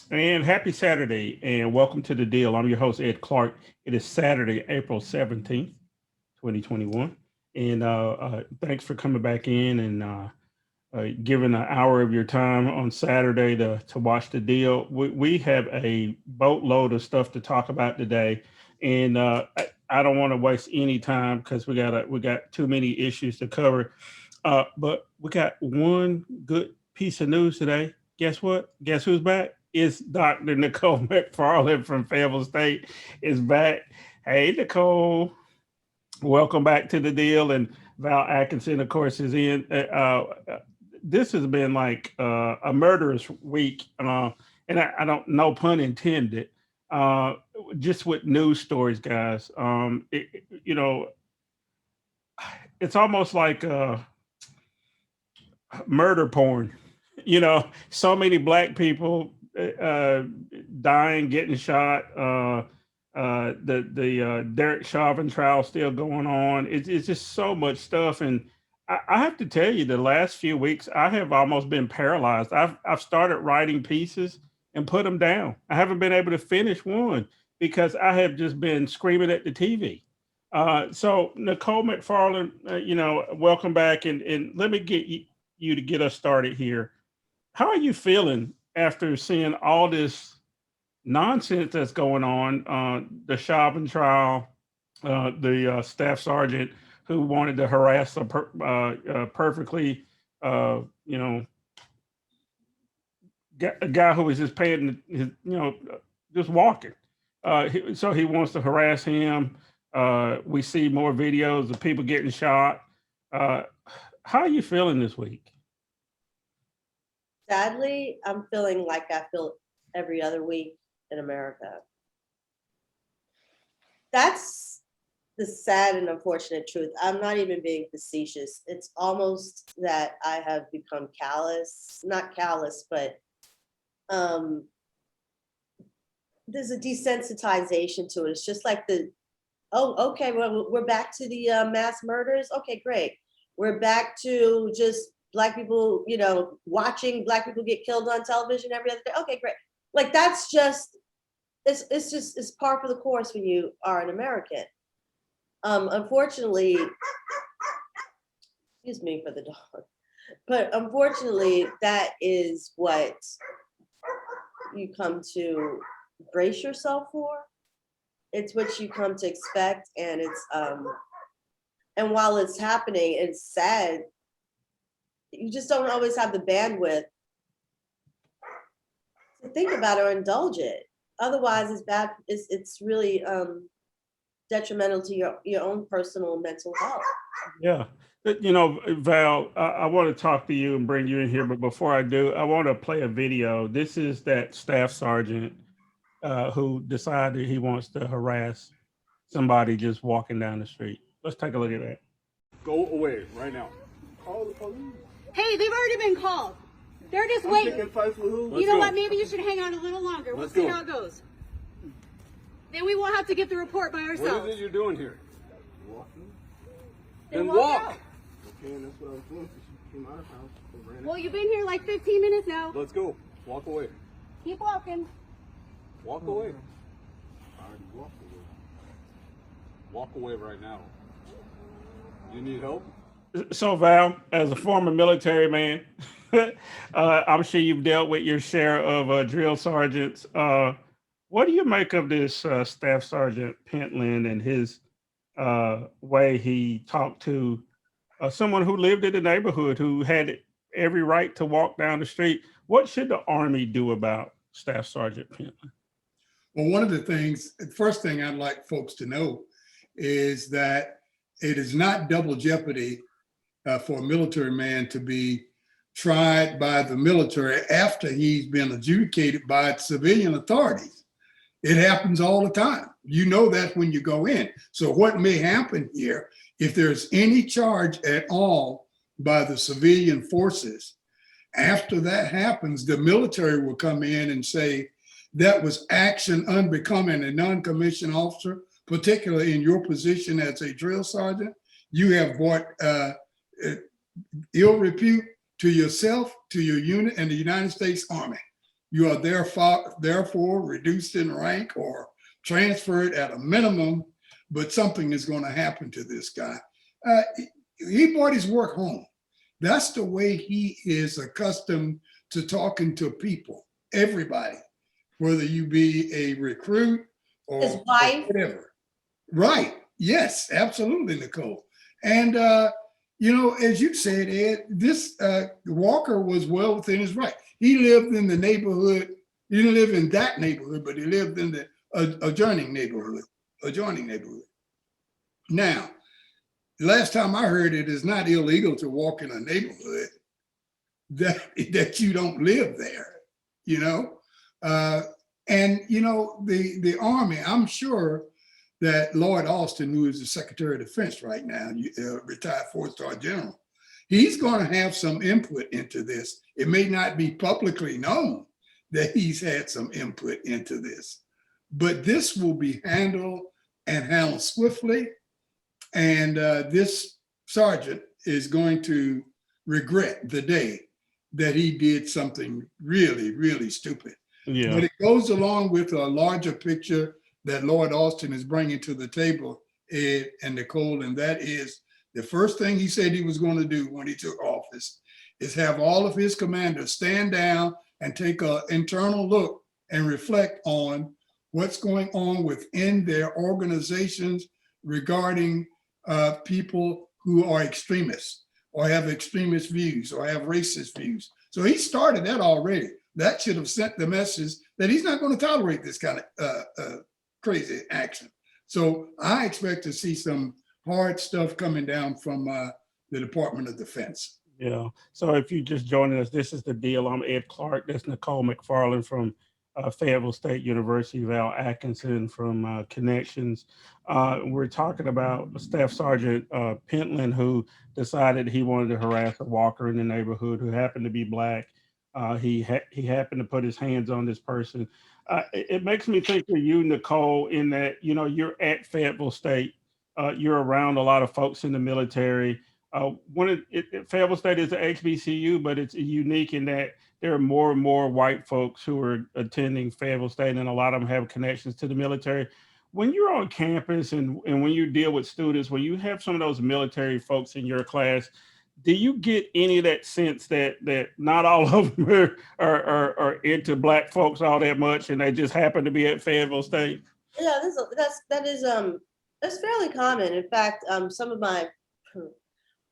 And happy Saturday, and welcome to the deal. I'm your host, Ed Clark. It is Saturday, April 17th, 2021. And thanks for coming back in and giving an hour of your time on Saturday to watch the deal. We have a boatload of stuff to talk about today. And I don't want to waste any time because we got too many issues to cover. But we got one good piece of news today. Guess what? Guess who's back? It's Dr. Nicole McFarlane from Fayetteville State is back. Hey, Nicole, welcome back to the deal. And Val Atkinson, of course, is in. This has been like a murderous week, and I don't, no pun intended. Uh, just with news stories, guys. You know, it's almost like murder porn. So many black people uh, dying, getting shot. The Derek Chauvin trial still going on. It's just so much stuff, and I have to tell you, the last few weeks I have almost been paralyzed. I've started writing pieces and put them down. I haven't been able to finish one because I have just been screaming at the TV. So Nicole McFarlane, welcome back, and let me get you to get us started here. How are you feeling after seeing all this nonsense that's going on? The Chauvin trial, the staff sergeant who wanted to harass a perfectly, uh, you know, a guy who was just paying his, just walking. So he wants to harass him. We see more videos of people getting shot. Uh, how are you feeling this week? Sadly, I'm feeling like I feel every other week in America. That's the sad and unfortunate truth. I'm not even being facetious. It's almost that I have become callous, not callous, but um, there's a desensitization to it. It's just like oh, okay, well, we're back to the mass murders. Okay, great. We're back to just Black people, watching Black people get killed on television every other day. Okay, great. Like that's just, it's par for the course when you are an American. Unfortunately, excuse me for the dog, but unfortunately, that is what you come to brace yourself for. It's what you come to expect, and and while it's happening, it's sad. You just don't always have the bandwidth to think about or indulge it. Otherwise, it's bad. It's really detrimental to your own personal mental health. Yeah. Val, I want to talk to you and bring you in here, but before I do, I want to play a video. This is that staff sergeant who decided he wants to harass somebody just walking down the street. Let's take a look at that. Go away right now. Call the police. Hey, they've already been called. They're just I'm waiting. picking fights with who? You know what? Maybe you should hang out a little longer. We'll Let's see go. how it goes. Then we won't have to get the report by What ourselves. is it you're doing here? Walking. Then walk walk. out. Okay, and that's what I was doing since she came out of the house. I ran Well, you've been here like 15 minutes now. Let's go. Walk away. Keep walking. Walk away. I already walked away. Walk away right now. You need help? So, Val, as a former military man, I'm sure you've dealt with your share of drill sergeants. What do you make of this Staff Sergeant Pentland and his way he talked to someone who lived in the neighborhood who had every right to walk down the street? What should the Army do about Staff Sergeant Pentland? Well, one of the first thing I'd like folks to know is that it is not double jeopardy for a military man to be tried by the military after he's been adjudicated by civilian authorities. It happens all the time. You know that when you go in. So what may happen here, if there's any charge at all by the civilian forces, after that happens, the military will come in and say, that was action unbecoming a non-commissioned officer, particularly in your position as a drill sergeant. You have brought ill repute to yourself, to your unit, and the United States Army. You are therefore reduced in rank or transferred at a minimum, but something is going to happen to this guy. He brought his work home. That's the way he is accustomed to talking to people, everybody, whether you be a recruit or His wife. whatever. Right. Yes, absolutely, Nicole. And, you know, as you said, Ed, this Walker was well within his right. He lived in the neighborhood. He didn't live in that neighborhood, but he lived in the adjoining neighborhood. Now, last time I heard it is not illegal to walk in a neighborhood that you don't live there, you know? And, you know, the Army, I'm sure that Lloyd Austin, who is the Secretary of Defense right now, retired 4-star general, he's going to have some input into this. It may not be publicly known that he's had some input into this, but this will be handled swiftly. And this sergeant is going to regret the day that he did something really, really stupid. Yeah. But it goes along with a larger picture that Lloyd Austin is bringing to the table, Ed and Nicole, and that is the first thing he said he was going to do when he took office is have all of his commanders stand down and take an internal look and reflect on what's going on within their organizations regarding people who are extremists or have extremist views or have racist views. So he started that already. That should have sent the message that he's not going to tolerate this kind of crazy action. So I expect to see some hard stuff coming down from the Department of Defense. Yeah. So if you just joining us, this is The Deal. I'm Ed Clark. That's Nicole McFarlane from Fayetteville State University, Val Atkinson from Connections. We're talking about Staff Sergeant Pentland, who decided he wanted to harass a walker in the neighborhood who happened to be Black. He happened to put his hands on this person. It makes me think of you, Nicole, in that, you know, you're at Fayetteville State. You're around a lot of folks in the military. Fayetteville State is an HBCU, but it's unique in that there are more and more white folks who are attending Fayetteville State, and a lot of them have connections to the military. When you're on campus and when you deal with students, when you have some of those military folks in your class, do you get any of that sense that not all of them are into Black folks all that much, and they just happen to be at Fayetteville State? Yeah, that's fairly common. In fact, some of my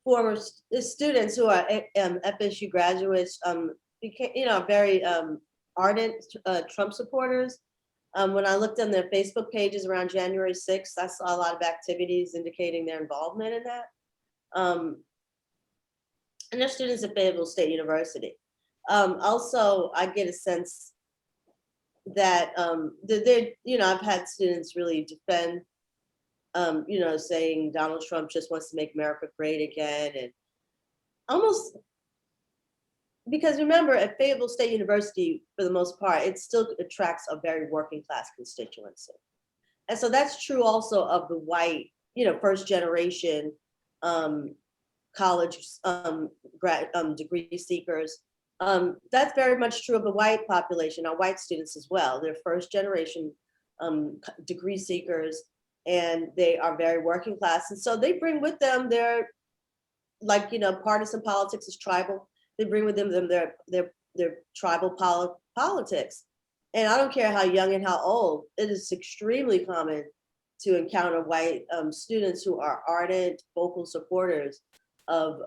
former students who are FSU graduates became, you know, very ardent Trump supporters. When I looked on their Facebook pages around January 6th, I saw a lot of activities indicating their involvement in that. And they're students at Fayetteville State University. Also, I get a sense that they're, you know, I've had students really defend, you know, saying Donald Trump just wants to make America great again. And almost, because remember, at Fayetteville State University, for the most part, it still attracts a very working class constituency. And so that's true also of the white, you know, first generation college degree seekers. That's very much true of the white population, our white students as well. They're first generation degree seekers, and they are very working class. And so they bring with them their, like, you know, partisan politics is tribal. They bring with them their tribal politics. And I don't care how young and how old, it is extremely common to encounter white students who are ardent, vocal supporters of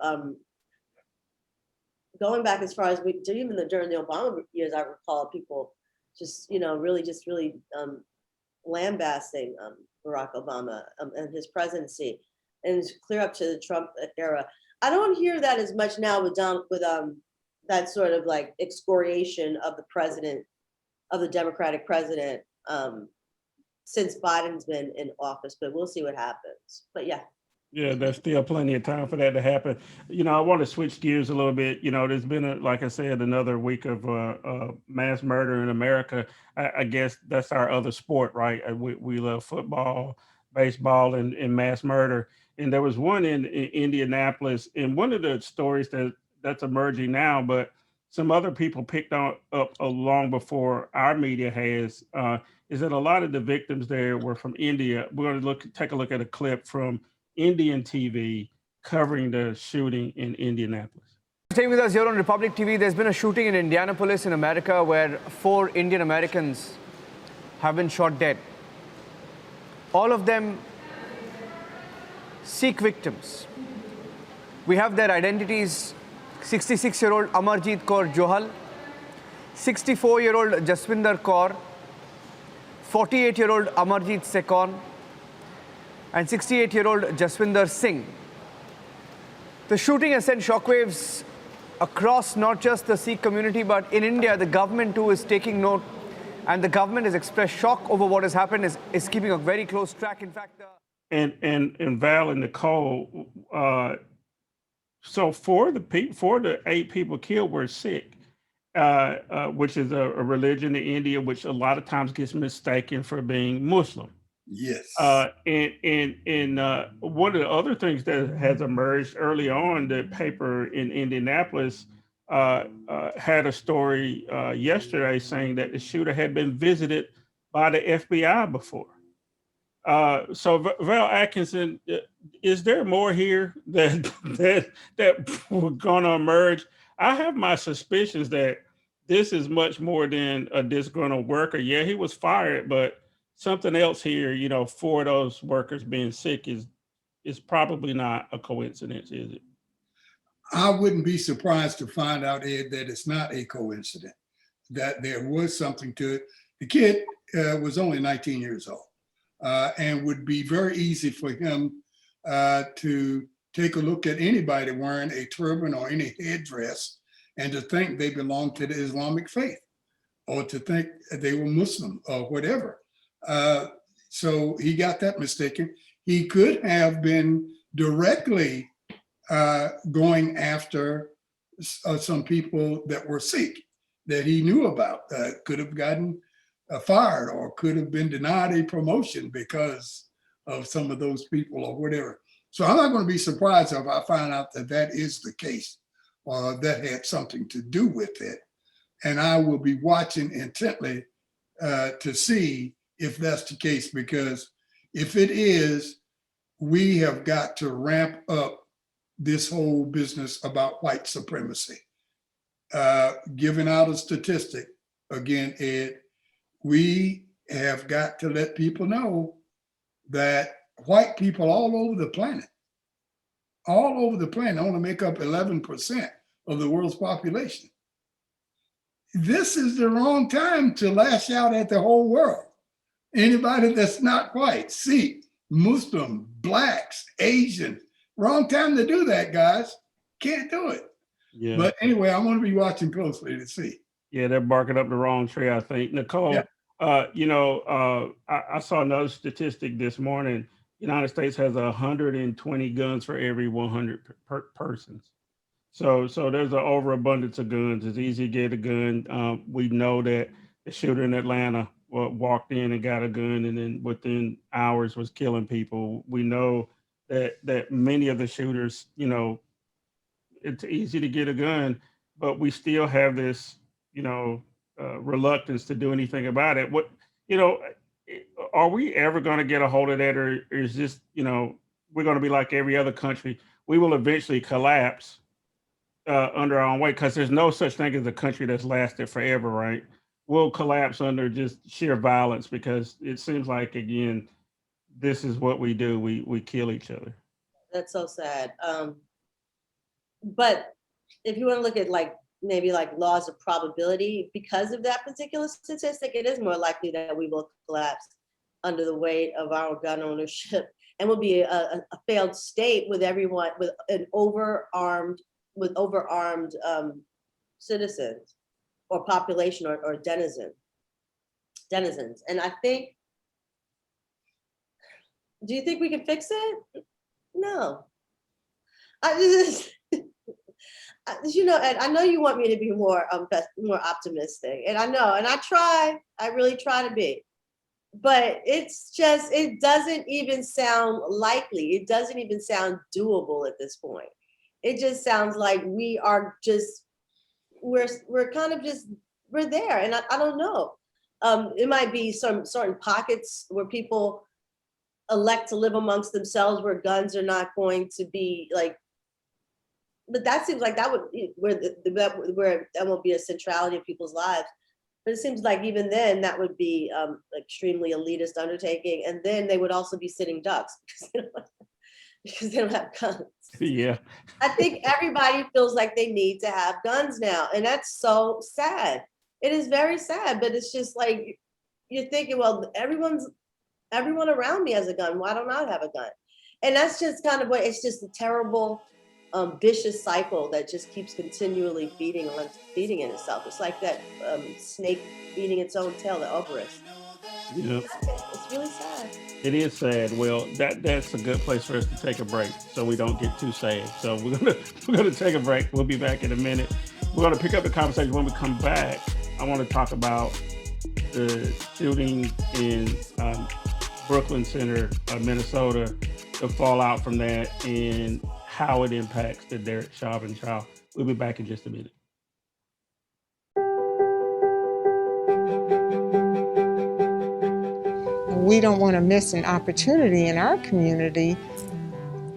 going back as far as even during the Obama years. I recall people just, you know, really lambasting Barack Obama and his presidency, and clear up to the Trump era. I don't hear that as much now with that sort of like excoriation of the president, of the Democratic president, since Biden's been in office, but we'll see what happens. But yeah. Yeah, there's still plenty of time for that to happen. You know, I want to switch gears a little bit. You know, there's been, like I said, another week of mass murder in America. I guess that's our other sport, right? We love football, baseball, and mass murder. And there was one in Indianapolis, and one of the stories that's emerging now, but some other people picked up long before our media has, is that a lot of the victims there were from India. We're going to take a look at a clip from Indian TV covering the shooting in Indianapolis. Staying with us here on Republic TV, there's been a shooting in Indianapolis in America where 4 Indian Americans have been shot dead. All of them Sikh victims. We have their identities: 66-year-old Amarjeet Kaur Johal, 64-year-old Jaswinder Kaur, 48-year-old Amarjeet Sekon, and 68-year-old Jaswinder Singh. The shooting has sent shockwaves across not just the Sikh community, but in India, the government too is taking note, and the government has expressed shock over what has happened, is keeping a very close track. In fact, and Val and Nicole, so for the 8 people killed were Sikh, which is a religion in India, which a lot of times gets mistaken for being Muslim. Yes. And one of the other things that has emerged early on, the paper in Indianapolis had a story yesterday saying that the shooter had been visited by the FBI before. So Val Atkinson, is there more here that we're going to emerge? I have my suspicions that this is much more than a disgruntled worker. Yeah, he was fired, but something else here, for those workers being sick is probably not a coincidence, is it? I wouldn't be surprised to find out, Ed, that it's not a coincidence, that there was something to it. The kid was only 19 years old, and would be very easy for him to take a look at anybody wearing a turban or any headdress and to think they belong to the Islamic faith, or to think they were Muslim or whatever. So he got that mistaken. He could have been directly going after some people that were Sikh that he knew about, could have gotten fired or could have been denied a promotion because of some of those people or whatever. So I'm not going to be surprised if I find out that that is the case, or that had something to do with it. And I will be watching intently to see if that's the case, because if it is, we have got to ramp up this whole business about white supremacy. Giving out a statistic, again, Ed, we have got to let people know that white people all over the planet only make up 11% of the world's population. This is the wrong time to lash out at the whole world. Anybody that's not white, Sikh, Muslim, blacks, Asians, wrong time to do that, guys. Can't do it. Yeah. But anyway, I'm going to be watching closely to see. Yeah, they're barking up the wrong tree, I think. Nicole, Yeah. I saw another statistic this morning. United States has 120 guns for every 100 persons. So there's an overabundance of guns. It's easy to get a gun. We know that the shooter in Atlanta walked in and got a gun, and then within hours was killing people. We know that many of the shooters, it's easy to get a gun, but we still have this, reluctance to do anything about it. Are we ever going to get a hold of that, or is this, we're going to be like every other country? We will eventually collapse under our own weight, because there's no such thing as a country that's lasted forever, right? We'll collapse under just sheer violence, because it seems like, again, this is what we do. We kill each other. That's so sad. But if you want to look at maybe laws of probability, because of that particular statistic, it is more likely that we will collapse under the weight of our gun ownership, and will be a failed state with everyone, with overarmed citizens or population or denizens. And I think, do you think we can fix it? No. And I know you want me to be more optimistic, and I really try to be, but it doesn't even sound likely. It doesn't even sound doable at this point. It just sounds like we are just we're kind of just, we're there. And I don't know. It might be some certain pockets where people elect to live amongst themselves, where guns are not going to be like, but that seems like that would, where that won't be a centrality of people's lives. But it seems like even then that would be extremely elitist undertaking. And then they would also be sitting ducks because they don't have guns. Yeah. I think everybody feels like they need to have guns now. And that's so sad. It is very sad, but it's just like, you're thinking, well, everyone around me has a gun. Why don't I have a gun? And that's just kind of what, it's just a terrible, vicious cycle that just keeps continually feeding in itself. It's like that snake eating its own tail, the Oberus. Yeah. It's really sad. It is sad. Well, that's a good place for us to take a break so we don't get too sad. So we're gonna take a break. We'll be back in a minute. We're gonna pick up the conversation when we come back. I want to talk about the shooting in Brooklyn Center, Minnesota, the fallout from that, and how it impacts the Derek Chauvin trial. We'll be back in just a minute. We don't want to miss an opportunity in our community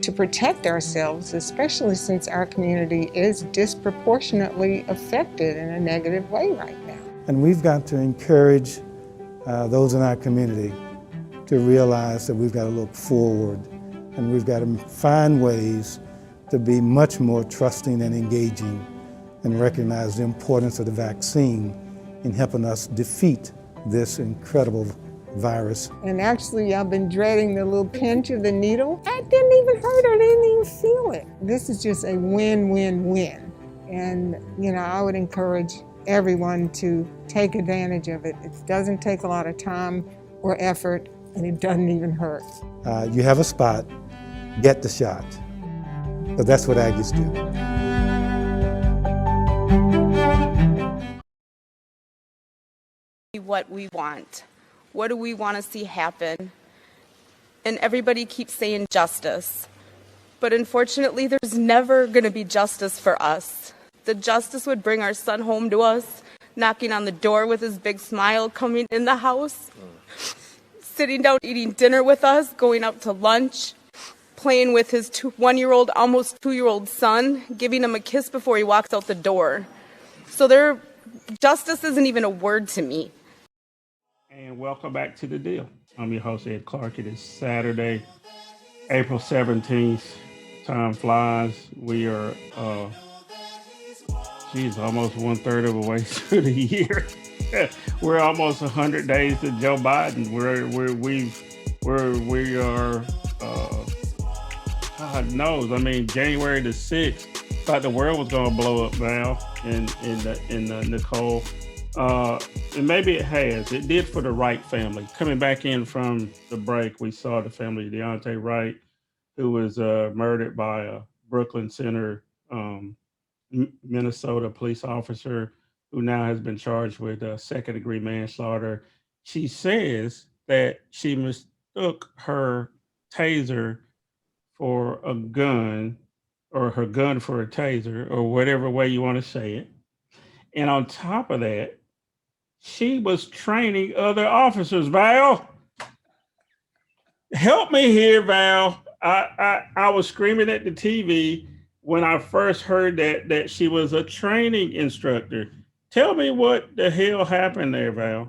to protect ourselves, especially since our community is disproportionately affected in a negative way right now. And we've got to encourage those in our community to realize that we've got to look forward and we've got to find ways to be much more trusting and engaging and recognize the importance of the vaccine in helping us defeat this incredible virus. And actually, I've been dreading the little pinch of the needle. I didn't even hurt her, I didn't even feel it. This is just a win-win-win. And, I would encourage everyone to take advantage of it. It doesn't take a lot of time or effort, and it doesn't even hurt. You have a spot, get the shot. But that's what Aggies do. What we want. What do we want to see happen? And everybody keeps saying justice. But unfortunately, there's never going to be justice for us. The justice would bring our son home to us, knocking on the door with his big smile, coming in the house, sitting down eating dinner with us, going out to lunch, playing with his 1-year-old, almost 2-year-old son, giving him a kiss before he walks out the door. So justice isn't even a word to me. And welcome back to The Deal. I'm your host, Ed Clark. It is Saturday, April 17th. Time flies. We are, almost 1/3 of the way through the year. We're almost 100 days to Joe Biden. We are, God knows. I mean, January the 6th, thought the world was going to blow up, Val, in Nicole. And maybe it has. It did for the Wright family. Coming back in from the break, we saw the family of Deontay Wright, who was murdered by a Brooklyn Center, Minnesota police officer, who now has been charged with second-degree manslaughter. She says that she mistook her taser for a gun, or her gun for a taser, or whatever way you want to say it. And on top of that, she was training other officers. Val, help me here, Val. I was screaming at the TV when I first heard that she was a training instructor. Tell me what the hell happened there, Val.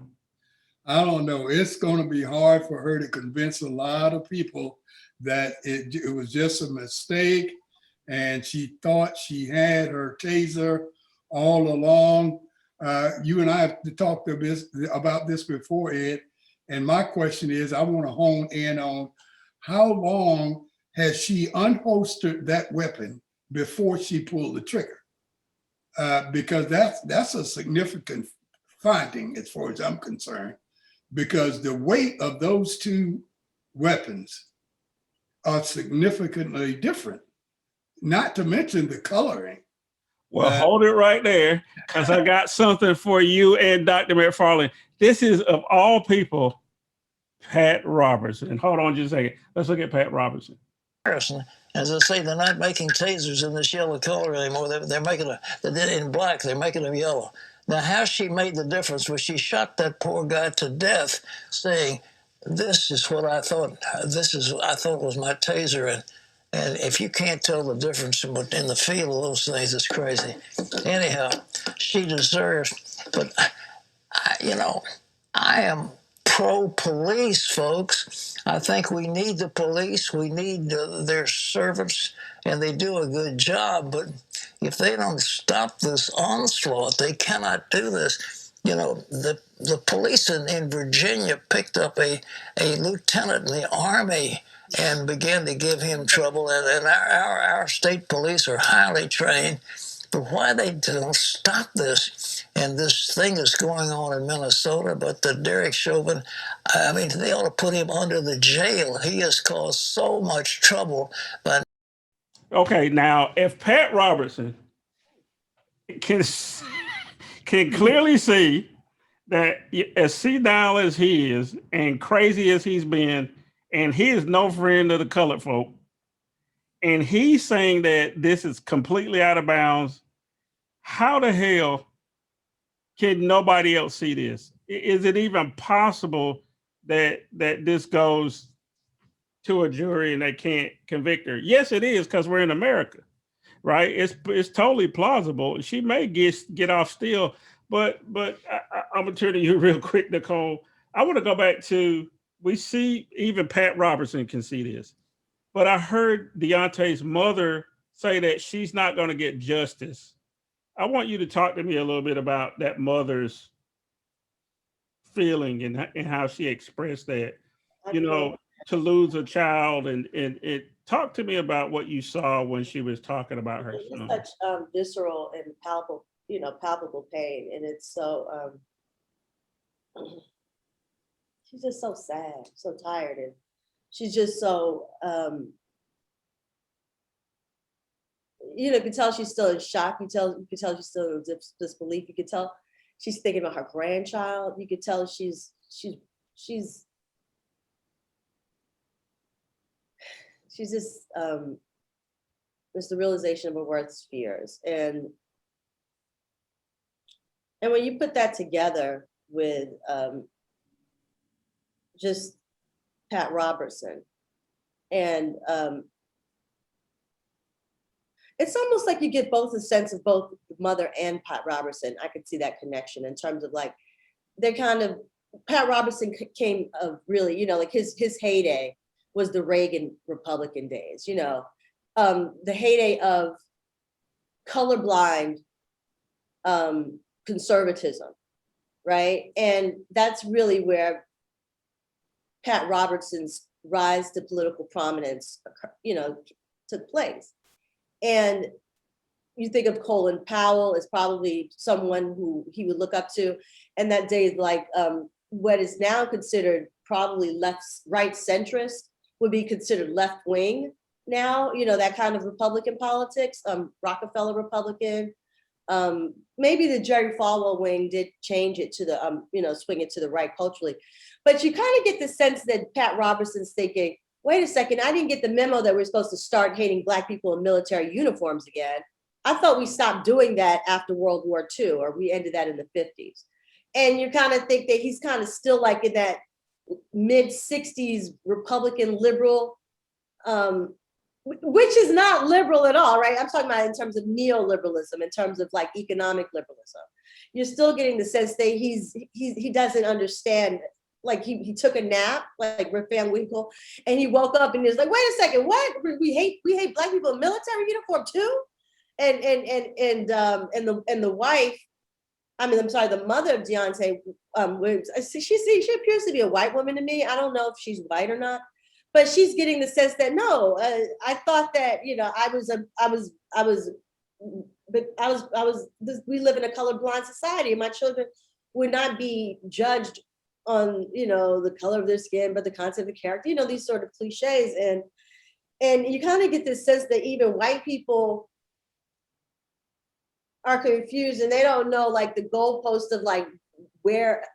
I don't know. It's going to be hard for her to convince a lot of people that it was just a mistake and she thought she had her taser all along. You and I have talked about this before, Ed, and my question is, I want to hone in on how long has she unholstered that weapon before she pulled the trigger? Because that's a significant finding as far as I'm concerned, because the weight of those two weapons are significantly different, not to mention the coloring. Well, hold it right there, because I got something for you and Dr. McFarlane. This is, of all people, Pat Robertson. Hold on just a second. Let's look at Pat Robertson. As I say, they're not making tasers in this yellow color anymore. They're making they're in black. They're making them yellow. Now, how she made the difference was she shot that poor guy to death, saying, "This is what I thought. I thought was my taser." And if you can't tell the difference in the feel of those things, it's crazy. Anyhow, she deserves. But I am pro-police, folks. I think we need the police. We need their servants, and they do a good job. But if they don't stop this onslaught, they cannot do this. The police in Virginia picked up a lieutenant in the Army and began to give him trouble. And our state police are highly trained. But why they don't stop this? And this thing is going on in Minnesota, but the Derek Chauvin, I mean, they ought to put him under the jail. He has caused so much trouble. But okay, now if Pat Robertson can clearly see that as senile as he is and crazy as he's been, and he is no friend of the colored folk, and he's saying that this is completely out of bounds, how the hell can nobody else see this? Is it even possible that this goes to a jury and they can't convict her? Yes, it is, because we're in America, right? It's totally plausible. She may get off still, but I'm gonna turn to you real quick, Nicole. I want to go back to, we see even Pat Robertson can see this, but I heard Deontay's mother say that she's not going to get justice. I want you to talk to me a little bit about that mother's feeling and how she expressed that, to lose a child, and talk to me about what you saw when she was talking about her son. Such visceral and palpable pain, and it's so she's just so sad, so tired, and she's just so you could tell she's still in shock. You could tell she's still in disbelief. You could tell she's thinking about her grandchild. You could tell she's just it's the realization of her worst fears. And when you put that together with just Pat Robertson, and it's almost like you get both a sense of both the mother and Pat Robertson. I could see that connection in terms of like, they're kind of, Pat Robertson came of really, like his heyday was the Reagan Republican days, the heyday of colorblind conservatism, right? And that's really where Pat Robertson's rise to political prominence, took place. And you think of Colin Powell as probably someone who he would look up to. And that day is like what is now considered probably right centrist would be considered left wing now, that kind of Republican politics, Rockefeller Republican. Maybe the Jerry Falwell wing did change it to the, swing it to the right culturally. But you kind of get the sense that Pat Robertson's thinking, wait a second, I didn't get the memo that we're supposed to start hating Black people in military uniforms again. I thought we stopped doing that after World War II, or we ended that in the 50s. And you kind of think that he's kind of still like in that mid-60s Republican liberal, which is not liberal at all, right? I'm talking about in terms of neoliberalism, in terms of like economic liberalism. You're still getting the sense that he doesn't understand. Like he took a nap, like Rip Van Winkle, and he woke up and he was like, wait a second, what? We hate Black people in military uniform too? And the wife, the mother of Deontay Williams, she appears to be a white woman to me. I don't know if she's white or not, but she's getting the sense that no, I thought that, we live in a colorblind society, and my children would not be judged on the color of their skin, but the content of the character, these sort of cliches. And you kind of get this sense that even white people are confused, and they don't know like the goalpost of like where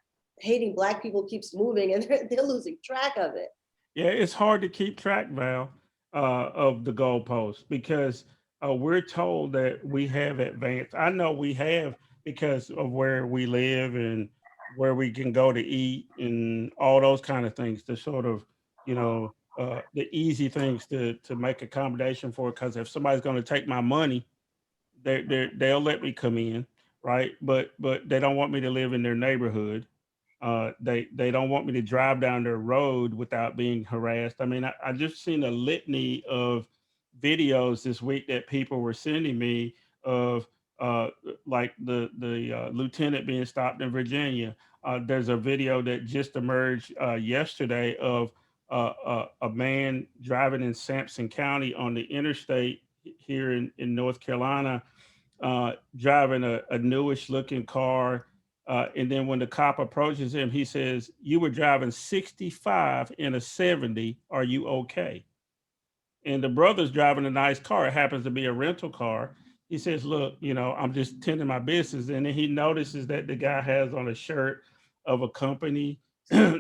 hating Black people keeps moving, and they're losing track of it. Yeah, it's hard to keep track, Val. of the goalpost, because we're told that we have advanced. I know we have, because of where we live and where we can go to eat and all those kind of things, to sort of, the easy things to make accommodation for. Because if somebody's going to take my money, they'll let me come in, right? But they don't want me to live in their neighborhood. They don't want me to drive down their road without being harassed. I mean, I just seen a litany of videos this week that people were sending me of uh, like the lieutenant being stopped in Virginia. There's a video that just emerged yesterday of a man driving in Sampson County on the interstate here in North Carolina, driving a newish looking car. And then when the cop approaches him, he says, "You were driving 65 in a 70. Are you okay?" And the brother's driving a nice car. It happens to be a rental car. He says, "Look, I'm just tending my business." And then he notices that the guy has on a shirt of a company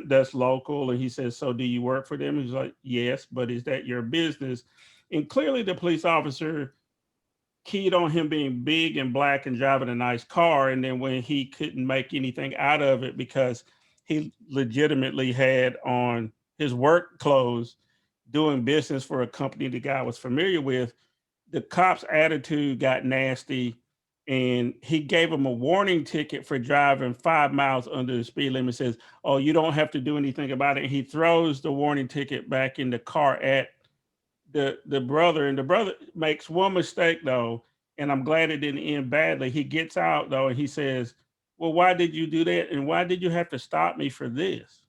that's local. And he says, "So do you work for them?" He's like, "Yes, but is that your business?" And clearly the police officer keyed on him being big and black and driving a nice car. And then when he couldn't make anything out of it because he legitimately had on his work clothes doing business for a company the guy was familiar with, the cop's attitude got nasty, and he gave him a warning ticket for driving 5 miles under the speed limit. Says, "Oh, you don't have to do anything about it." And he throws the warning ticket back in the car at the brother, and the brother makes one mistake though, and I'm glad it didn't end badly. He gets out though, and he says, "Well, why did you do that? And why did you have to stop me for this?"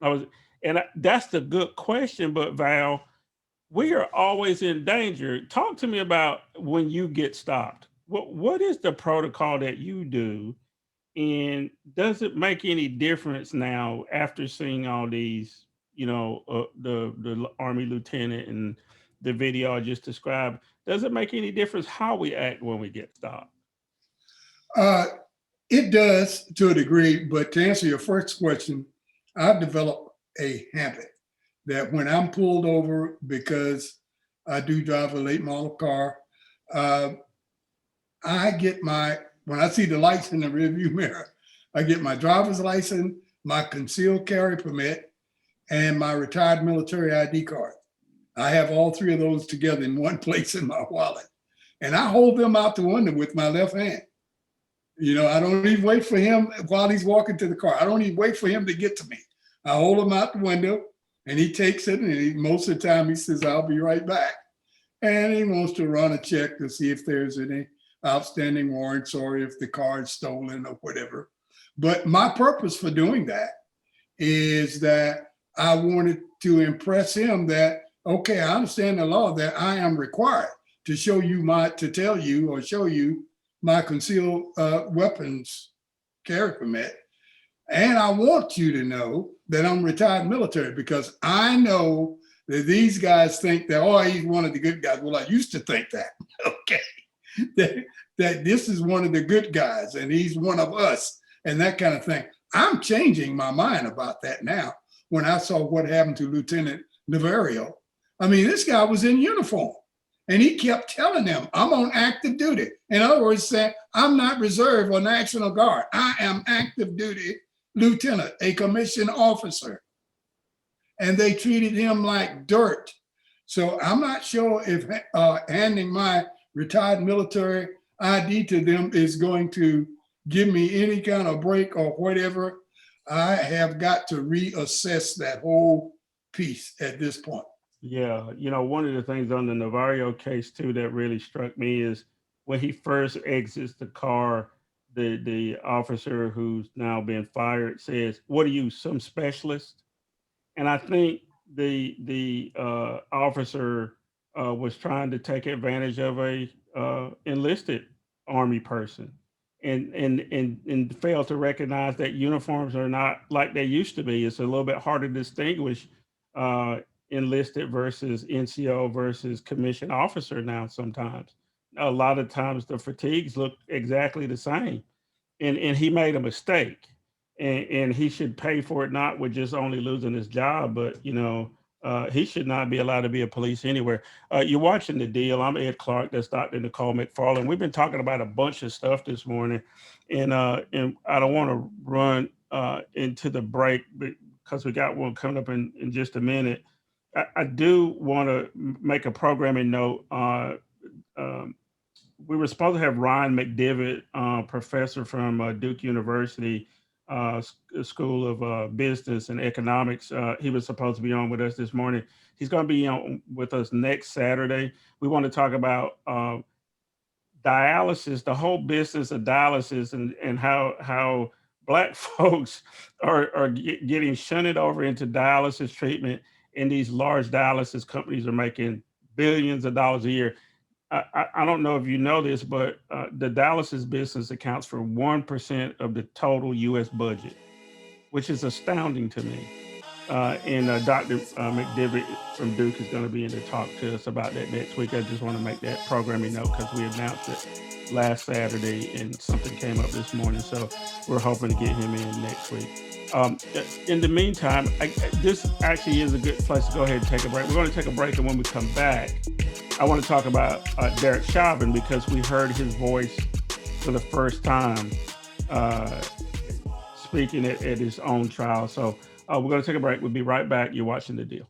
That's the good question. But Val, we are always in danger. Talk to me about when you get stopped. What is the protocol that you do? And does it make any difference now after seeing all these, the Army lieutenant and the video I just described? Does it make any difference how we act when we get stopped? It does to a degree, but to answer your first question, I've developed a habit that when I'm pulled over, because I do drive a late model car, when I see the lights in the rearview mirror, I get my driver's license, my concealed carry permit, and my retired military ID card. I have all three of those together in one place in my wallet. And I hold them out the window with my left hand. I don't even wait for him while he's walking to the car. I don't even wait for him to get to me. I hold him out the window, and he takes it, and most of the time he says, "I'll be right back." And he wants to run a check to see if there's any outstanding warrants or if the car is stolen or whatever. But my purpose for doing that is that I wanted to impress him that, okay, I understand the law, that I am required to show you my concealed weapons carry permit. And I want you to know that I'm retired military, because I know that these guys think that, oh, he's one of the good guys. Well, I used to think that, okay, that this is one of the good guys and he's one of us and that kind of thing. I'm changing my mind about that now when I saw what happened to Lieutenant Navarro. I mean, this guy was in uniform and he kept telling them, "I'm on active duty." In other words, saying, "I'm not reserve or National Guard. I am active duty lieutenant, a commissioned officer." And they treated him like dirt. So I'm not sure if handing my retired military ID to them is going to give me any kind of break or whatever. I have got to reassess that whole piece at this point. Yeah, one of the things on the Navarro case too that really struck me is when he first exits the car, the officer who's now been fired says, "What are you, some specialist?" And I think the officer was trying to take advantage of a enlisted Army person, and failed to recognize that uniforms are not like they used to be. It's a little bit harder to distinguish enlisted versus NCO versus commissioned officer now. Sometimes, a lot of times, the fatigues look exactly the same, and he made a mistake. And he should pay for it, not with just only losing his job, but He should not be allowed to be a police anywhere. You're watching The Deal. I'm Ed Clark. That's Dr. Nicole McFarlane. We've been talking about a bunch of stuff this morning, and I don't want to run into the break because we got one coming up in just a minute. I do want to make a programming note. Um, we were supposed to have Ryan McDivitt, professor from Duke University, School of Business and Economics. He was supposed to be on with us this morning. He's going to be on with us next Saturday. We want to talk about dialysis, the whole business of dialysis, and how Black folks are getting shunted over into dialysis treatment, and these large dialysis companies are making billions of dollars a year. I don't know if you know this, but the dialysis business accounts for 1% of the total U.S. budget, which is astounding to me. And Dr. McDivitt from Duke is going to be in to talk to us about that next week. I just want to make that programming note because we announced it last Saturday and something came up this morning. So we're hoping to get him in next week. In the meantime, this actually is a good place to go ahead and take a break. We're going to take a break, and when we come back, I want to talk about Derek Chauvin because we heard his voice for the first time speaking at his own trial. So we're going to take a break. We'll be right back. You're watching The Deal.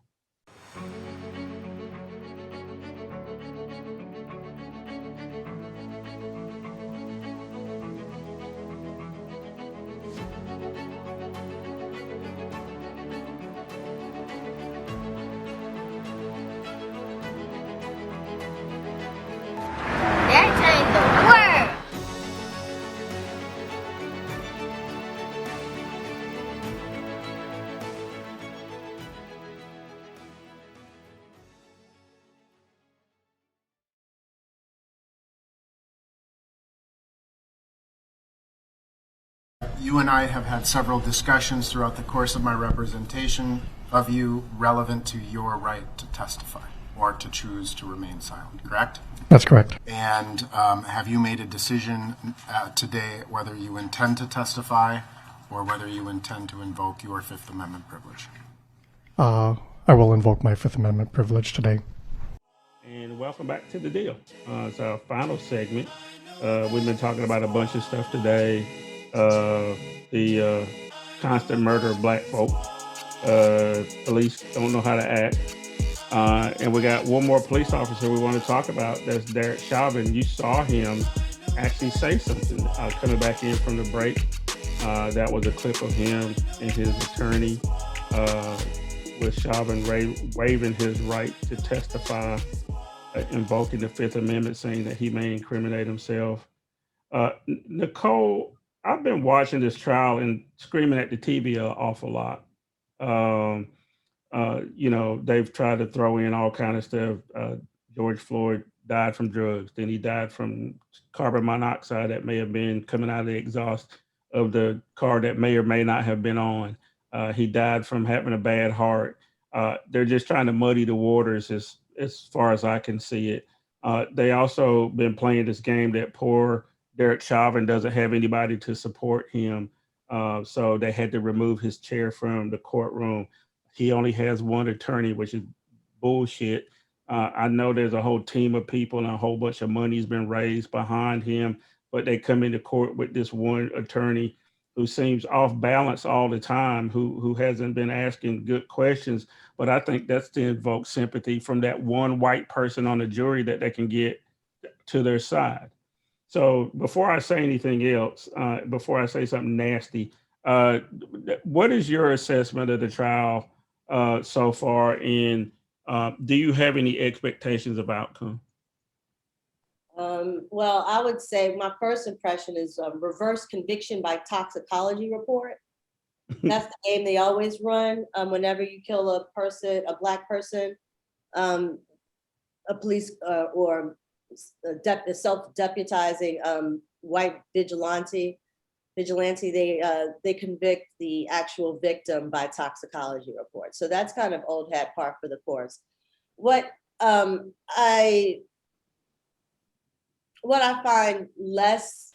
You and I have had several discussions throughout the course of my representation of you relevant to your right to testify or to choose to remain silent, correct? That's correct. And have you made a decision today whether you intend to testify or whether you intend to invoke your Fifth Amendment privilege? I will invoke my Fifth Amendment privilege today. And welcome back to The Deal. It's our final segment. We've been talking about a bunch of stuff today. The constant murder of Black folk. Police don't know how to act. And we got one more police officer we want to talk about. That's Derek Chauvin. You saw him actually say something coming back in from the break. That was a clip of him and his attorney with Chauvin waiving his right to testify, invoking the Fifth Amendment, saying that he may incriminate himself. Nicole, I've been watching this trial and screaming at the TV an awful lot. They've tried to throw in all kind of stuff. George Floyd died from drugs. Then he died from carbon monoxide that may have been coming out of the exhaust of the car that may or may not have been on. He died from having a bad heart. They're just trying to muddy the waters as far as I can see it. They also been playing this game that poor Derek Chauvin doesn't have anybody to support him. So they had to remove his chair from the courtroom. He only has one attorney, which is bullshit. I know there's a whole team of people and a whole bunch of money's been raised behind him, but they come into court with this one attorney who seems off balance all the time, who hasn't been asking good questions. But I think that's to invoke sympathy from that one white person on the jury that they can get to their side. So before I say anything else, before I say something nasty, what is your assessment of the trial so far? And do you have any expectations of outcome? Well, I would say my first impression is reverse conviction by toxicology report. That's the game they always run. Whenever you kill a person, a Black person, a police or a self-deputizing white vigilante, they convict the actual victim by toxicology report. So that's kind of old hat par for the course. What I find less,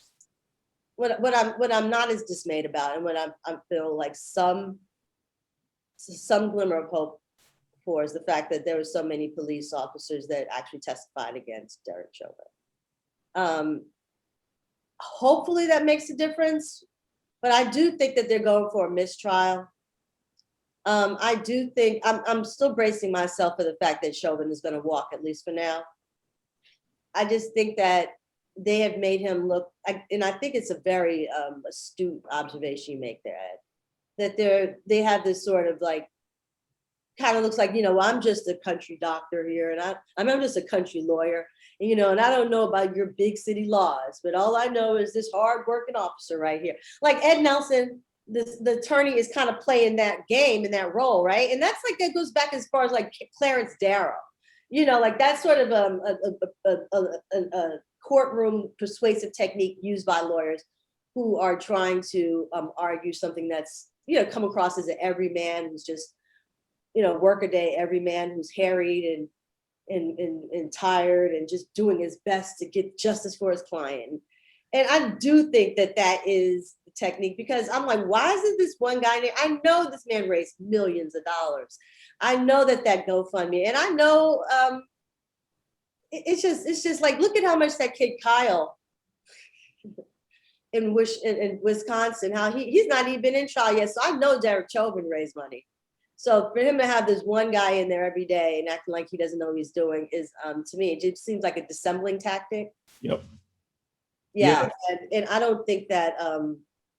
what I'm not as dismayed about, and what I feel like some glimmer of hope for is the fact that there were so many police officers that actually testified against Derek Chauvin. Hopefully that makes a difference, but I do think that they're going for a mistrial. I do think I'm still bracing myself for the fact that Chauvin is going to walk, at least for now. I just think that they have made him look, and I think it's a very astute observation you make there, Ed, that they have this sort of like, kind of looks like, I'm just a country doctor here, and I'm just a country lawyer, and I don't know about your big city laws, but all I know is this hardworking officer right here. Like Ed Nelson, the attorney, is kind of playing that game in that role, right? And that's like, that goes back as far as like Clarence Darrow, like that sort of a courtroom persuasive technique used by lawyers who are trying to argue something that's, come across as an everyman who's just, work a day, every man who's harried and tired and just doing his best to get justice for his client. And I do think that that is the technique, because I'm like, why isn't this one guy there? I know this man raised millions of dollars. I know that GoFundMe, and I know it's just like, look at how much that kid Kyle in Wisconsin, how he's not even been in trial yet. So I know Derek Chauvin raised money. So for him to have this one guy in there every day and acting like he doesn't know what he's doing is, to me, it just seems like a dissembling tactic. Yep. Yeah. And I don't think that,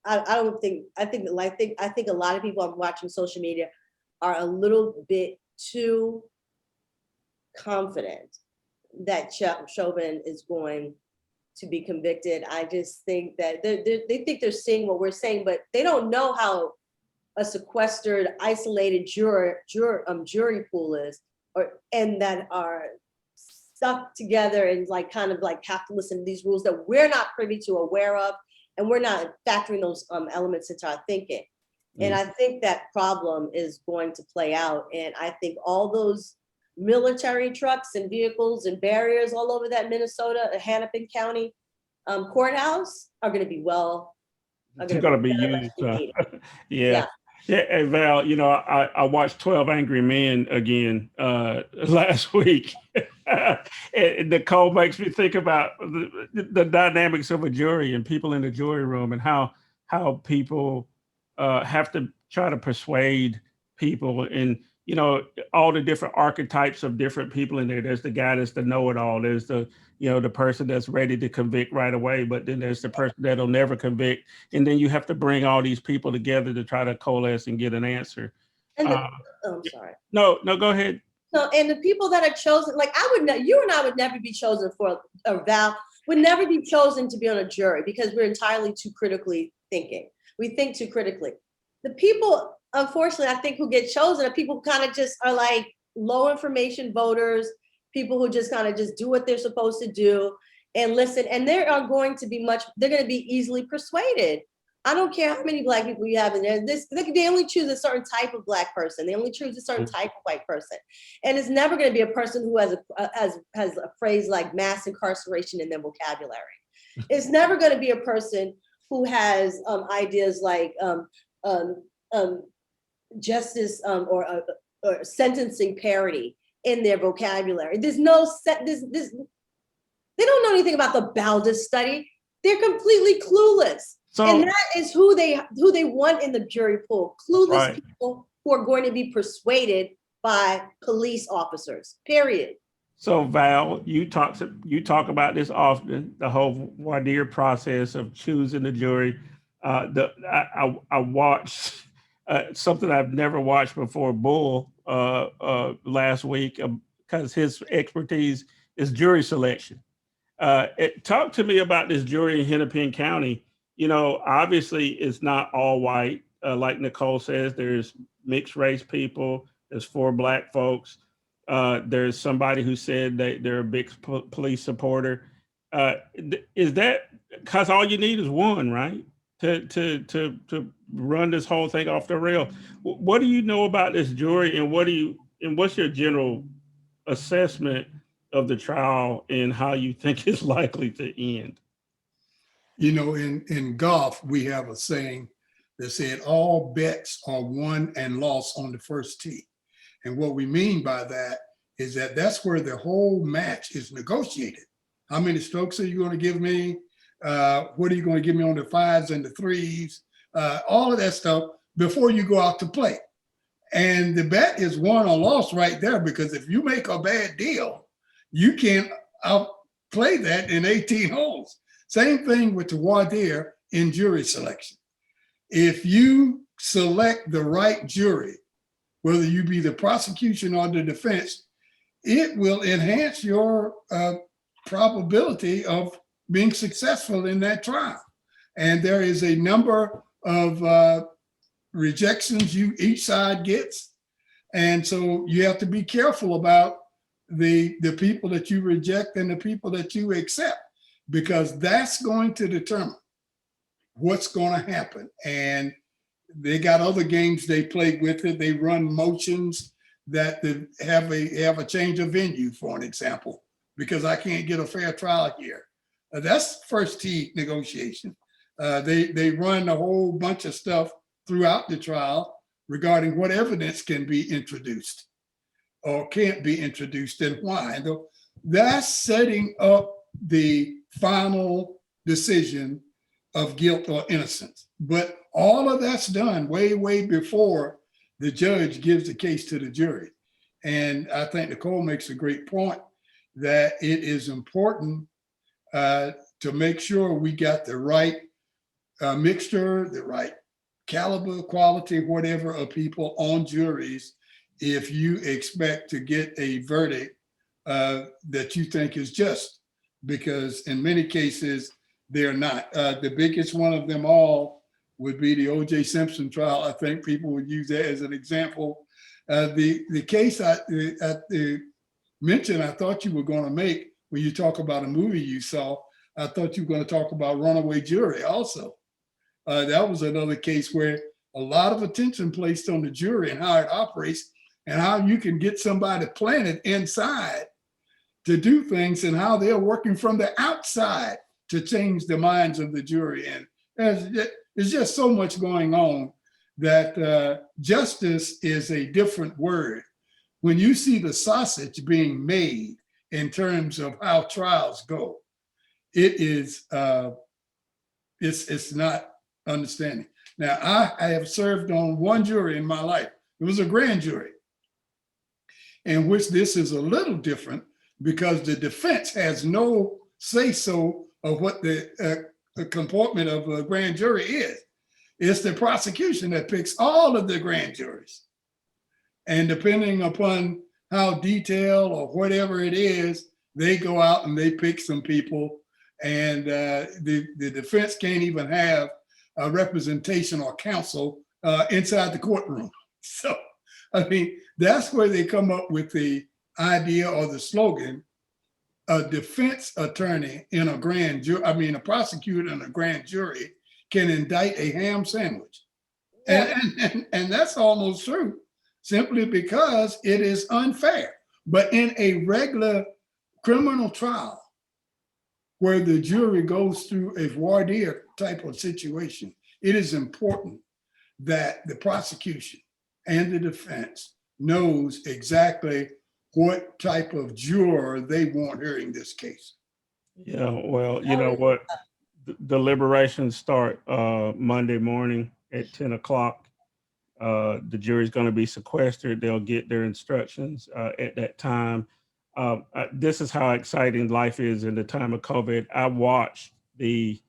I think a lot of people I'm watching social media are a little bit too confident that Chauvin is going to be convicted. I just think that they think they're seeing what we're saying, but they don't know how a sequestered, isolated jury pool is, and that are stuck together and like kind of like have to listen to these rules that we're not privy to, aware of, and we're not factoring those elements into our thinking. And I think that problem is going to play out. And I think all those military trucks and vehicles and barriers all over that Minnesota, Hennepin County courthouse are going to be It's going to be used. Yeah. Hey, Val, I watched 12 Angry Men again last week. And Nicole makes me think about the dynamics of a jury and people in the jury room, and how people have to try to persuade people, and all the different archetypes of different people in there. There's the guy that's the know-it-all. There's the the person that's ready to convict right away, but then there's the person that'll never convict. And then you have to bring all these people together to try to coalesce and get an answer. And I'm sorry. No, go ahead. So, and the people that are chosen, like you and I would never be chosen for, Val would never be chosen to be on a jury, because we're entirely too critically thinking. We think too critically. The people, unfortunately, I think who get chosen are people who kind of just are like low information voters, people who just kind of just do what they're supposed to do and listen. And they are going to be they're going to be easily persuaded. I don't care how many Black people you have in there. They only choose a certain type of Black person. They only choose a certain type of white person. And it's never going to be a person who has a phrase like mass incarceration in their vocabulary. It's never going to be a person who has ideas like justice or sentencing parity in their vocabulary. There's no they don't know anything about the Baldus study. They're completely clueless. And that is who they want in the jury pool. Clueless people who are going to be persuaded by police officers, period. So Val, you talk about this often, the whole voir dire process of choosing the jury. I watched something I've never watched before, Bull, last week, because his expertise is jury selection. Talk to me about this jury in Hennepin County. Obviously it's not all white. Like Nicole says, there's mixed race people, there's 4 Black folks. There's somebody who said that they're a big police supporter. Is that because all you need is one, right? To run this whole thing off the rail. What do you know about this jury, and what's your general assessment of the trial and how you think it's likely to end? In golf, we have a saying that said all bets are won and lost on the first tee. And what we mean by that is that that's where the whole match is negotiated. How many strokes are you going to give me? What are you going to give me on the 5s and the 3s? All of that stuff before you go out to play. And the bet is won or lost right there, because if you make a bad deal, you can't outplay that in 18 holes. Same thing with the voir dire in jury selection. If you select the right jury, whether you be the prosecution or the defense, it will enhance your probability of being successful in that trial. And there is a number of rejections each side gets. And so you have to be careful about the people that you reject and the people that you accept, because that's going to determine what's going to happen. And they got other games they play with it. They run motions that have a change of venue, for an example, because I can't get a fair trial here. That's first tee negotiation. They run a whole bunch of stuff throughout the trial regarding what evidence can be introduced or can't be introduced and why. And that's setting up the final decision of guilt or innocence. But all of that's done way, way before the judge gives the case to the jury. And I think Nicole makes a great point that it is important to make sure we got the right mixture, the right caliber, quality, whatever of people on juries if you expect to get a verdict that you think is just, because in many cases they're not. The biggest one of them all would be the O.J. Simpson trial. I think people would use that as an example. The case I mentioned, I thought you were going to make when you talk about a movie you saw, I thought you were going to talk about Runaway Jury also. That was another case where a lot of attention placed on the jury and how it operates and how you can get somebody planted inside to do things and how they're working from the outside to change the minds of the jury. And there's just so much going on that justice is a different word. When you see the sausage being made in terms of how trials go, it is, it's not understanding. Now, I have served on one jury in my life. It was a grand jury, in which this is a little different because the defense has no say-so of what the comportment of a grand jury is. It's the prosecution that picks all of the grand juries. And depending upon how detailed or whatever it is, they go out and they pick some people, and the defense can't even have a representation or counsel inside the courtroom. So, I mean, that's where they come up with the idea or the slogan, a defense attorney in a grand jury, a prosecutor in a grand jury can indict a ham sandwich. And that's almost true, simply because it is unfair. But in a regular criminal trial, where the jury goes through a voir dire type of situation, it is important that the prosecution and the defense knows exactly what type of juror they want hearing this case. Yeah, well, you know what? The deliberations start Monday morning at 10 o'clock. The jury's going to be sequestered. They'll get their instructions at that time. This is how exciting life is in the time of COVID. I watched the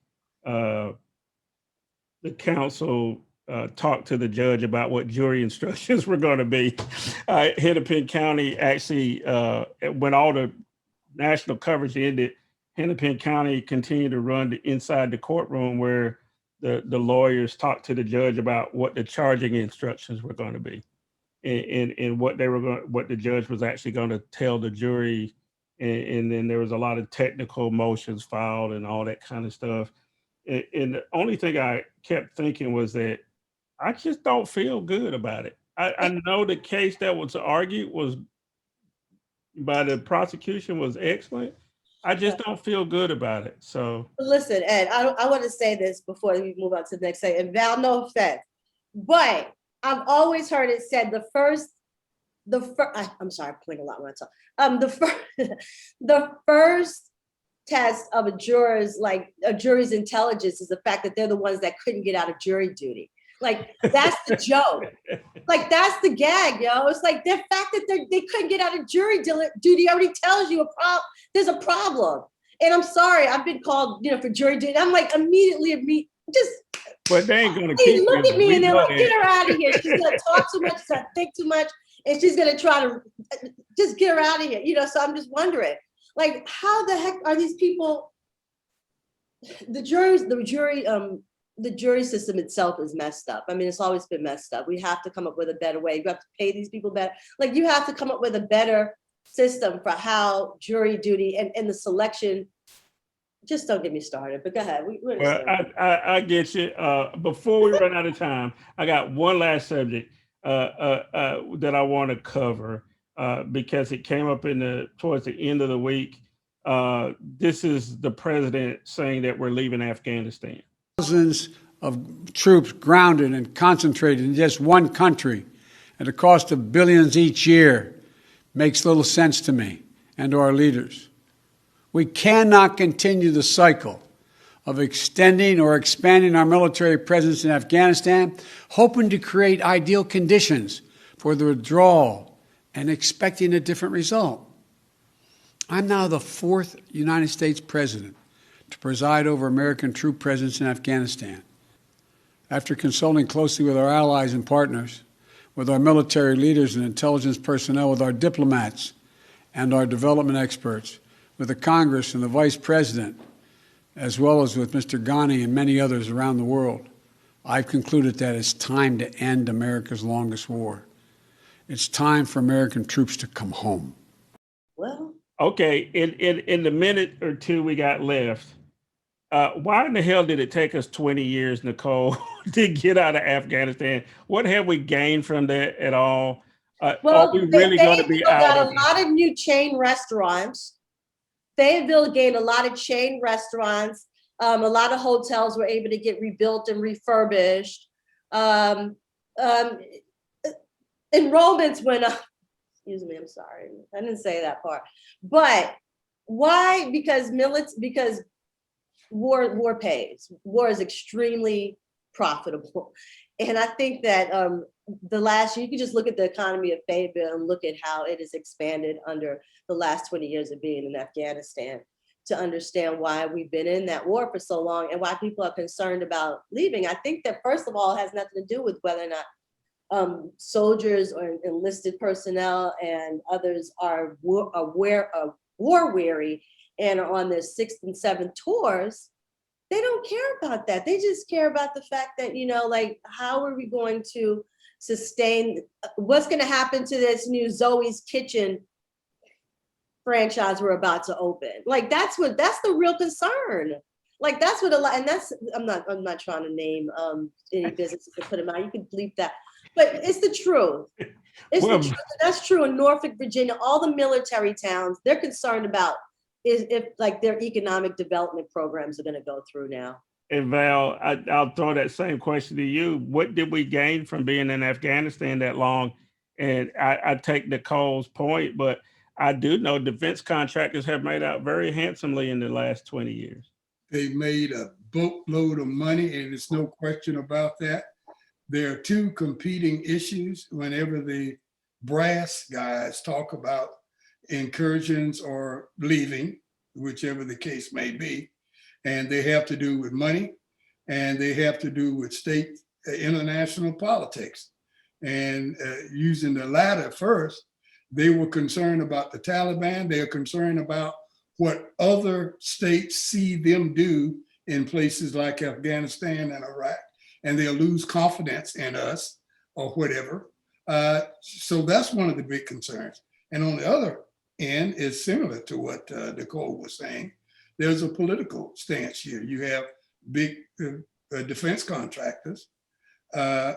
counsel talk to the judge about what jury instructions were going to be. Hennepin County actually, when all the national coverage ended, Hennepin County continued to run inside the courtroom where the lawyers talked to the judge about what the charging instructions were going to be. And what the judge was actually going to tell the jury, and then there was a lot of technical motions filed and all that kind of stuff. And the only thing I kept thinking was that I just don't feel good about it. I know the case that was argued was by the prosecution was excellent. I just don't feel good about it. So listen, Ed, I want to say this before we move on to the next thing. And Val, no offense, but I've always heard it said the first I'm sorry, I'm playing a lot when I talk. The first test of a juror's intelligence is the fact that they're the ones that couldn't get out of jury duty. Like, that's the joke. Like, that's the gag, yo. It's like the fact that they couldn't get out of jury duty already tells you there's a problem. And I'm sorry, I've been called, for jury duty. I'm like, immediately, just. But they ain't gonna keep look you. at me and they're like, We get know her out of here. She's gonna talk too much, she's gonna think too much, and she's gonna try to just get her out of here. So I'm just wondering, like, how the heck are these people? The jury system itself is messed up. I mean, it's always been messed up. We have to come up with a better way. You have to pay these people better. Like, you have to come up with a better system for how jury duty and the selection. Just don't get me started, but go ahead. Well, I get you. Before we run out of time, I got one last subject that I want to cover because it came up towards the end of the week. This is the president saying that we're leaving Afghanistan. Thousands of troops grounded and concentrated in just one country at a cost of billions each year makes little sense to me and to our leaders. We cannot continue the cycle of extending or expanding our military presence in Afghanistan, hoping to create ideal conditions for the withdrawal and expecting a different result. I'm now the 4th United States president to preside over American troop presence in Afghanistan. After consulting closely with our allies and partners, with our military leaders and intelligence personnel, with our diplomats and our development experts, with the Congress and the Vice President, as well as with Mr. Ghani and many others around the world, I've concluded that it's time to end America's longest war. It's time for American troops to come home. Well, okay, in the minute or two we got left, why in the hell did it take us 20 years, Nicole, to get out of Afghanistan? What have we gained from that at all? Are we really going to be out got of a lot of new chain restaurants. Fayetteville gained a lot of chain restaurants. A lot of hotels were able to get rebuilt and refurbished. Enrollments went up. Excuse me, I'm sorry. I didn't say that part. But why? Because war pays. War is extremely profitable. And I think that the last year, you can just look at the economy of Fayetteville and look at how it has expanded under the last 20 years of being in Afghanistan to understand why we've been in that war for so long and why people are concerned about leaving. I think that, first of all, it has nothing to do with whether or not soldiers or enlisted personnel and others are war weary and are on their 6th and 7th tours. They don't care about that. They just care about the fact that, like, how are we going to sustain, what's going to happen to this new Zoe's Kitchen franchise we're about to open? Like, that's the real concern. Like, that's what a lot, and that's, I'm not trying to name any businesses to put them out. You can bleep that, but it's the truth. It's the truth. That's true in Norfolk, Virginia. All the military towns, they're concerned about if like their economic development programs are going to go through now. And Val, I'll throw that same question to you. What did we gain from being in Afghanistan that long? And I take Nicole's point, but I do know defense contractors have made out very handsomely in the last 20 years. They've made a boatload of money, and there's no question about that. There are two competing issues whenever the brass guys talk about incursions or leaving, whichever the case may be. And they have to do with money, and they have to do with state international politics. And using the latter first, they were concerned about the Taliban. They are concerned about what other states see them do in places like Afghanistan and Iraq, and they'll lose confidence in us or whatever. So that's one of the big concerns. And on the other end is similar to what Nicole was saying. There's a political stance here. You have big defense contractors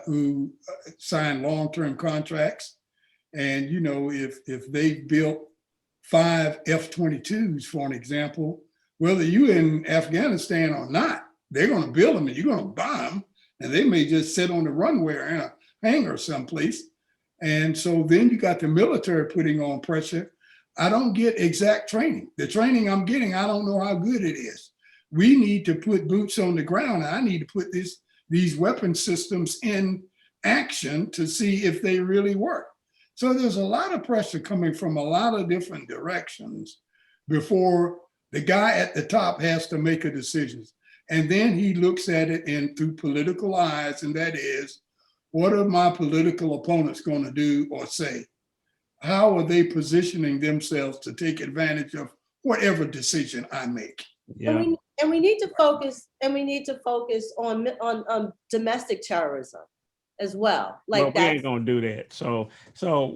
who sign long-term contracts. And, if they built 5 F-22s, for an example, whether you're in Afghanistan or not, they're going to build them and you're going to buy them. And they may just sit on the runway or in a hangar someplace. And so then you got the military putting on pressure. I don't get exact training. The training I'm getting, I don't know how good it is. We need to put boots on the ground. I need to put these weapon systems in action to see if they really work. So there's a lot of pressure coming from a lot of different directions before the guy at the top has to make a decision. And then he looks at it in through political eyes, and that is, what are my political opponents going to do or say? How are they positioning themselves to take advantage of whatever decision I make? Yeah. And we need to focus. And we need to focus on domestic terrorism as well. Like we ain't gonna do that. So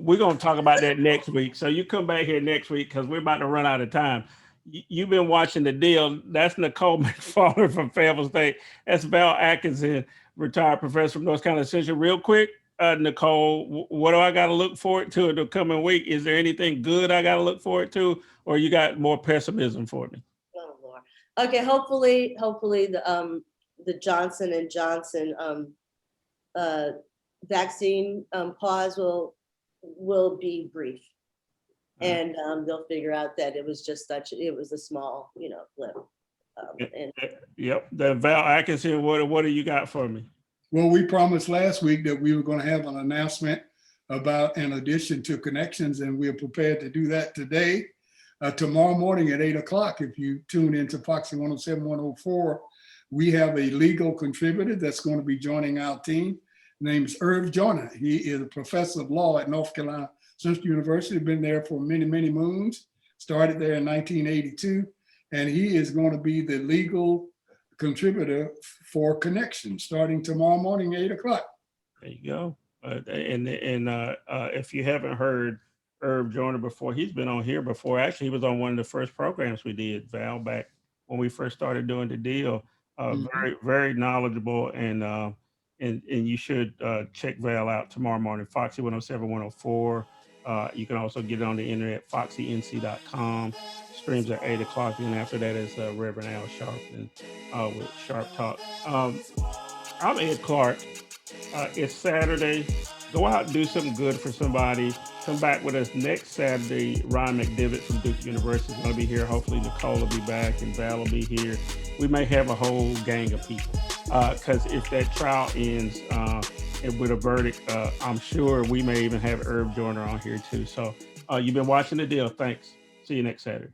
we're gonna talk about that next week. So you come back here next week because we're about to run out of time. You've been watching The Deal. That's Nicole McFarlane from Fayetteville State. That's Val Atkinson, retired professor from North Carolina Central. Real quick, Nicole, what do I got to look forward to in the coming week? Is there anything good I got to look forward to, or you got more pessimism for me? Oh Lord. Okay. Hopefully the Johnson and Johnson vaccine pause will be brief. And they'll figure out that it was a small, blip. Yep. The Val Atkinson, what do you got for me? Well, we promised last week that we were going to have an announcement about an addition to Connections, and we're prepared to do that today. Tomorrow morning at 8 o'clock, if you tune into Foxy 107, 104, we have a legal contributor that's going to be joining our team. His name is Irv Joyner. He is a professor of law at North Carolina Central University, been there for many, many moons, started there in 1982, and he is going to be the legal contributor for Connections starting tomorrow morning, 8 o'clock. There you go. If you haven't heard Irv Joyner before, he's been on here before. Actually, he was on one of the first programs we did, Val, back when we first started doing The Deal. Very, very knowledgeable, and you should check Val out tomorrow morning, Foxy 107, 104. You can also get it on the internet, foxync.com. Streams at 8 o'clock, and after that is Reverend Al Sharpton with Sharp Talk. I'm Ed Clark. It's Saturday. Go out and do something good for somebody. Come back with us next Saturday. Ryan McDivitt from Duke University is going to be here. Hopefully Nicole will be back and Val will be here. We may have a whole gang of people because if that trial ends with a verdict, I'm sure we may even have Irv Joyner on here too. So you've been watching The Deal. Thanks. See you next Saturday.